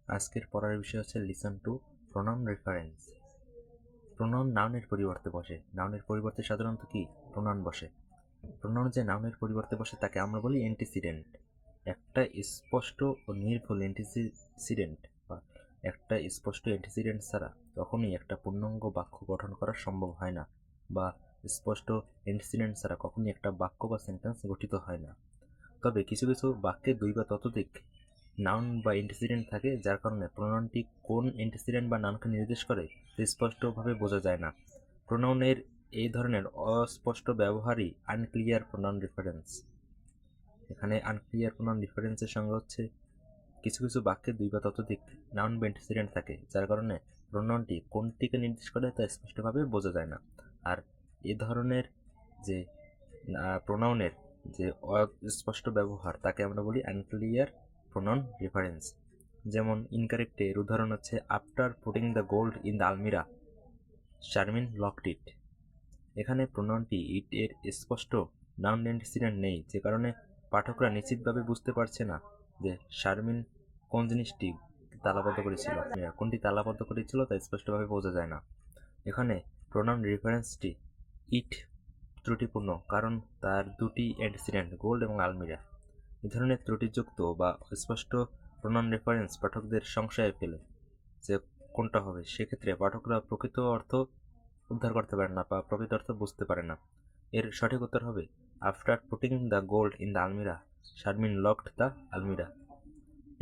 আজকের পড়ার বিষয় হচ্ছে lesson two pronoun reference. Pronoun নাউনের পরিবর্তে বসে। নাউনের পরিবর্তে সাধারণত কি প্রোনাউন বসে। প্রোনাউন যে নাউনের পরিবর্তে বসে তাকে আমরা বলি অ্যান্টিসিডেন্ট। একটা স্পষ্ট ও নির্ভুল অ্যান্টিসিডেন্ট বা একটা স্পষ্ট অ্যান্টিসিডেন্ট ছাড়া তখনই একটা পূর্ণাঙ্গ বাক্য গঠন করা সম্ভব হয় না, বা স্পষ্ট অ্যান্টিসিডেন্ট ছাড়া কখনই একটা বাক্য বা সেন্টেন্স গঠিত হয় না। তবে কিছু কিছু বাক্যে দুই বা ততোধিক নাউন বা অ্যান্টিসিডেন্ট থাকে, যার কারণে প্রোনাউনটি কোন অ্যান্টিসিডেন্ট বা নাউনকে নির্দেশ করে তা স্পষ্টভাবে বোঝা যায় না। প্রোনাউনের এই ধরনের অস্পষ্ট ব্যবহারই আনক্লিয়ার প্রোনাউন রেফারেন্স। এখানে আনক্লিয়ার প্রোনাউন রেফারেন্সের সঙ্গে হচ্ছে কিছু কিছু বাক্যে দুই বা ততোধিক নাউন বা অ্যান্টিসিডেন্ট থাকে, যার কারণে প্রোনাউনটি কোনটিকে নির্দেশ করে তা স্পষ্টভাবে বোঝা যায় না। আর এ ধরনের যে প্রোনাউনের যে অস্পষ্ট ব্যবহার তাকে আমরা বলি আনক্লিয়ার প্রোনাউন রেফারেন্স। যেমন ইনকারেক্টে এর উদাহরণ হচ্ছে after putting the gold in the almirah Sharmin locked ইট। এখানে প্রোনাউনটি ইট এর স্পষ্ট নাউন অ্যান্টিসিডেন্ট নেই, যে কারণে পাঠকরা নিশ্চিতভাবে বুঝতে পারছে না যে শারমিন কোন জিনিসটি তালাবদ্ধ করেছিল, কোনটি তালাবদ্ধ করেছিল তা স্পষ্টভাবে বোঝা যায় না। এখানে প্রোনাউন রেফারেন্সটি ইট ত্রুটিপূর্ণ, কারণ তার দুটি অ্যান্টিসিডেন্ট গোল্ড এবং আলমিরা। এ ধরনের ত্রুটিযুক্ত বা স্পষ্ট প্রোনাউন রেফারেন্স পাঠকদের সংশয়ে ফেলে যে কোনটা হবে। সেক্ষেত্রে পাঠকরা প্রকৃত অর্থ উদ্ধার করতে পারে না বা প্রকৃত অর্থ বুঝতে পারে না। এর সঠিক উত্তর হবে after putting the gold in the almirah Sharmin locked the আলমিরা।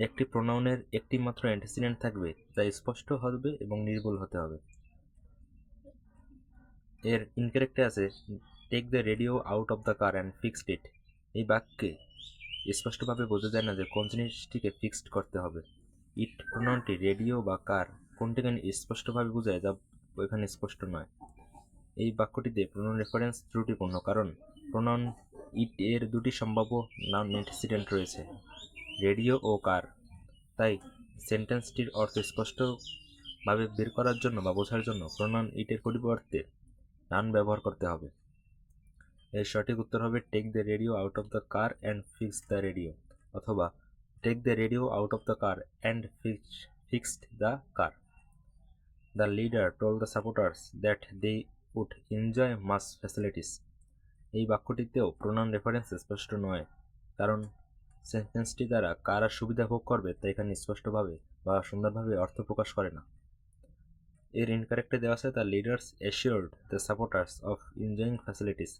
একটি প্রোনাউনের একটি মাত্র অ্যান্টিসিডেন্ট থাকবে, যা স্পষ্ট হবে এবং নির্ভুল হতে হবে। এর ইনকারেক্টে আছে take the radio out of the car and fixed it. এই বাক্যে স্পষ্টভাবে বোঝা যায় না যে কোন জিনিসটিকে ফিক্সড করতে হবে। ইট প্রোনাউনটি রেডিও বা কার কোনটিকে স্পষ্টভাবে বোঝায়, যা এখানে স্পষ্ট নয়। এই বাক্যটিতে প্রোনাউন রেফারেন্স ত্রুটিপূর্ণ, কারণ প্রোনাউন ইট এর দুটি সম্ভাব্য নাউন অ্যান্টিসিডেন্ট রয়েছে, রেডিও ও কার। তাই সেন্টেন্সটির অর্থ স্পষ্টভাবে বের করার জন্য বা বোঝার জন্য প্রোনাউন ইটের পরিবর্তে নাউন ব্যবহার করতে হবে। এর সঠিক উত্তর হবে take the radio out of the car and fix the radio, অথবা take the radio out of the car and fixed the car. The leader told the supporters that they would enjoy mass facilities. এই বাক্যটিতেও pronoun reference স্পষ্ট নয়, কারণ সেন্টেন্সটি দ্বারা কারা সুবিধা ভোগ করবে তা এখানে স্পষ্টভাবে বা সুন্দরভাবে অর্থ প্রকাশ করে না। এর ইনকারেক্টে দেওয়া আছে the leaders assured the supporters of enjoying facilities.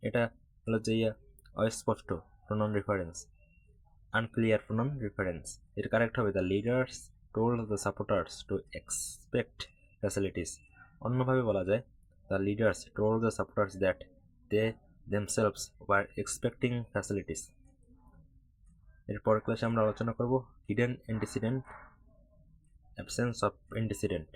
এটা হলো যে অস্পষ্ট pronoun reference, unclear pronoun reference. এর কারেক্ট হবে the leaders told the supporters to expect facilities. অন্যভাবে বলা যায় the leaders told the supporters that they themselves were expecting facilities. এরপর ক্লাসে আমরা আলোচনা করব hidden antecedent, absence of antecedent.